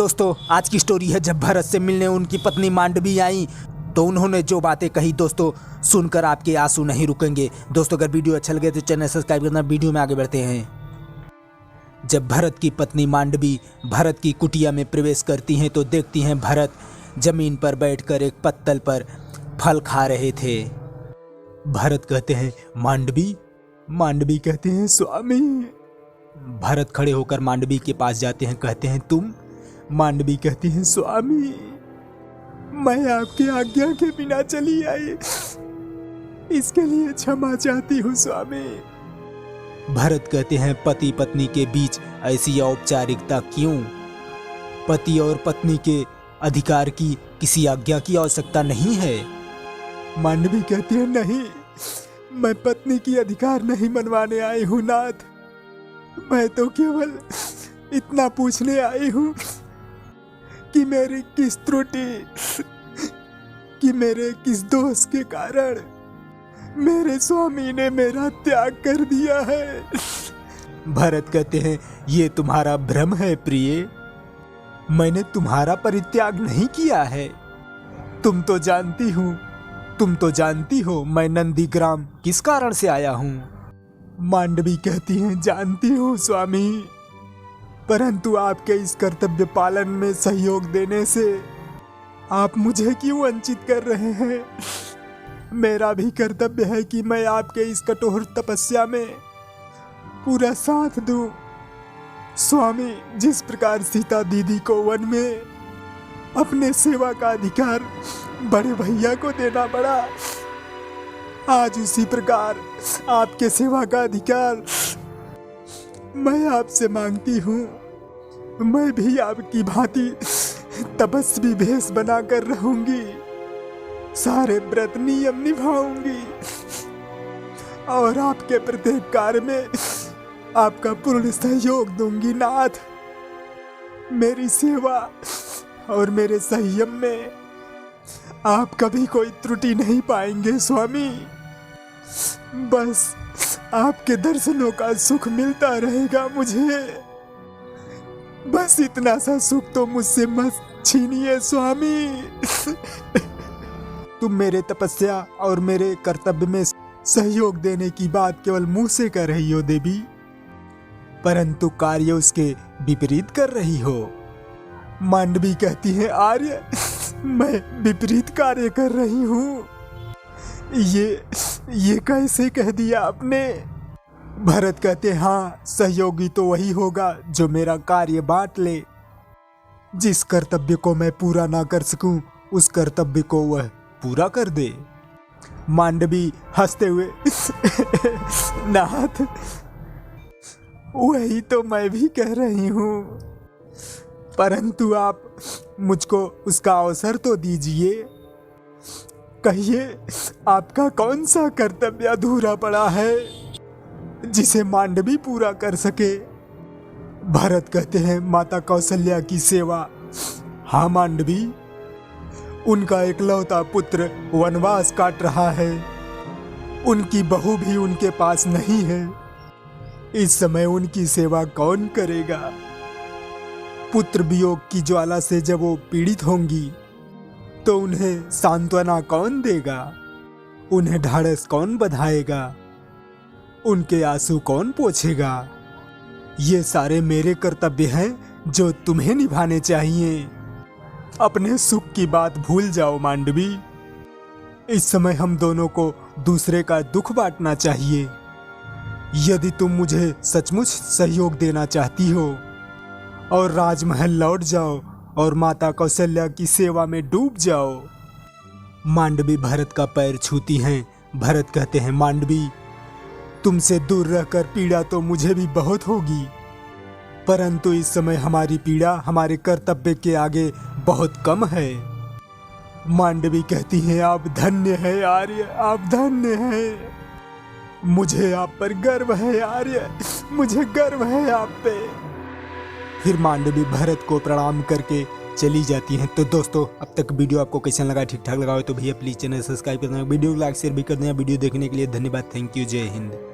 दोस्तों आज की स्टोरी है जब भरत से मिलने उनकी पत्नी मांडवी आई तो उन्होंने जो बातें कही दोस्तों सुनकर आपके आंसू नहीं रुकेंगे। दोस्तों अगर वीडियो अच्छा लगे तो चैनल सब्सक्राइब करना। वीडियो में आगे बढ़ते हैं। जब भरत की पत्नी मांडवी भरत की कुटिया में प्रवेश करती हैं तो देखती हैं भरत जमीन पर बैठकर एक पत्तल पर फल खा रहे थे। भरत कहते हैं मांडवी। मांडवी कहते हैं स्वामी। भरत खड़े होकर मांडवी के पास जाते हैं, कहते हैं तुम। मांडवी कहती है स्वामी मैं आपकी आज्ञा के बिना चली आई, इसके लिए क्षमा चाहती हूँ स्वामी। भरत कहते हैं पति पत्नी के बीच ऐसी औपचारिकता क्यों? पति और पत्नी के अधिकार की किसी आज्ञा की आवश्यकता नहीं है। मांडवी कहती है नहीं, मैं पत्नी की अधिकार नहीं मनवाने आई हूँ नाथ, मैं तो केवल इतना पूछने आई हूँ कि मेरी किस त्रुटि कि मेरे किस दोष के कारण मेरे स्वामी ने मेरा त्याग कर दिया है। भरत कहते हैं ये तुम्हारा भ्रम है प्रिय, मैंने तुम्हारा परित्याग नहीं किया है। तुम तो जानती हो मैं नंदीग्राम किस कारण से आया हूँ। मांडवी कहती हैं जानती हूँ स्वामी, परंतु आपके इस कर्तव्य पालन में सहयोग देने से आप मुझे क्यों वंचित कर रहे हैं? मेरा भी कर्तव्य है कि मैं आपके इस कठोर तपस्या में पूरा साथ दूं। स्वामी जिस प्रकार सीता दीदी को वन में अपने सेवा का अधिकार बड़े भैया को देना पड़ा, आज उसी प्रकार आपके सेवा का अधिकार मैं आपसे मांगती हूँ। मैं भी आपकी भांति तपस्वी भेष बनाकर रहूंगी, सारे व्रत नियम निभाऊंगी और आपके प्रत्येक कार्य में आपका पूर्ण सहयोग दूंगी नाथ। मेरी सेवा और मेरे संयम में आप कभी कोई त्रुटि नहीं पाएंगे स्वामी। बस आपके दर्शनों का सुख मिलता रहेगा मुझे, बस इतना सा सुख तो मुझसे मत छीनिए स्वामी। तुम मेरे तपस्या और मेरे कर्तव्य में सहयोग देने की बात केवल मुंह से कर रही हो देवी, परंतु कार्य उसके विपरीत कर रही हो। मांडवी कहती है आर्य मैं विपरीत कार्य कर रही हूँ, ये कैसे कह दिया आपने? भरत कहते हाँ सहयोगी तो वही होगा जो मेरा कार्य बांट ले। जिस कर्तव्य को मैं पूरा ना कर सकूं उस कर्तव्य को वह पूरा कर दे। मांडवी हंसते हुए नाथ वही तो मैं भी कह रही हूँ, परंतु आप मुझको उसका अवसर तो दीजिए। कहिए आपका कौन सा कर्तव्य अधूरा पड़ा है जिसे मांडवी पूरा कर सके? भरत कहते हैं माता कौशल्या की सेवा। हाँ मांडवी, उनका एकलौता पुत्र वनवास काट रहा है, उनकी बहू भी उनके पास नहीं है, इस समय उनकी सेवा कौन करेगा? पुत्र वियोग की ज्वाला से जब वो पीड़ित होंगी तो उन्हें सांत्वना कौन देगा? उन्हें ढाढ़स कौन बधाएगा? उनके आंसू कौन पोंछेगा? ये सारे मेरे कर्तव्य हैं जो तुम्हें निभाने चाहिए। अपने सुख की बात भूल जाओ मांडवी, इस समय हम दोनों को दूसरे का दुख बांटना चाहिए। यदि तुम मुझे सचमुच सहयोग देना चाहती हो और राजमहल लौट जाओ और माता कौशल्या की सेवा में डूब जाओ। मांडवी भरत का पैर छूती हैं। भरत कहते हैं मांडवी तुमसे दूर रहकर पीड़ा तो मुझे भी बहुत होगी, परंतु इस समय हमारी पीड़ा हमारे कर्तव्य के आगे बहुत कम है। मांडवी कहती हैं आप धन्य है आर्य, आप धन्य हैं। मुझे आप पर गर्व है आर्य, मुझे गर्व है आप पे। फिर मांडवी भरत को प्रणाम करके चली जाती हैं। तो दोस्तों अब तक वीडियो आपको कैसा लगा? ठीक ठाक लगा हो तो भैया प्लीज चैनल सब्सक्राइब कर देना, वीडियो को लाइक शेयर भी कर देना। वीडियो देखने के लिए धन्यवाद। Thank you. जय हिंद।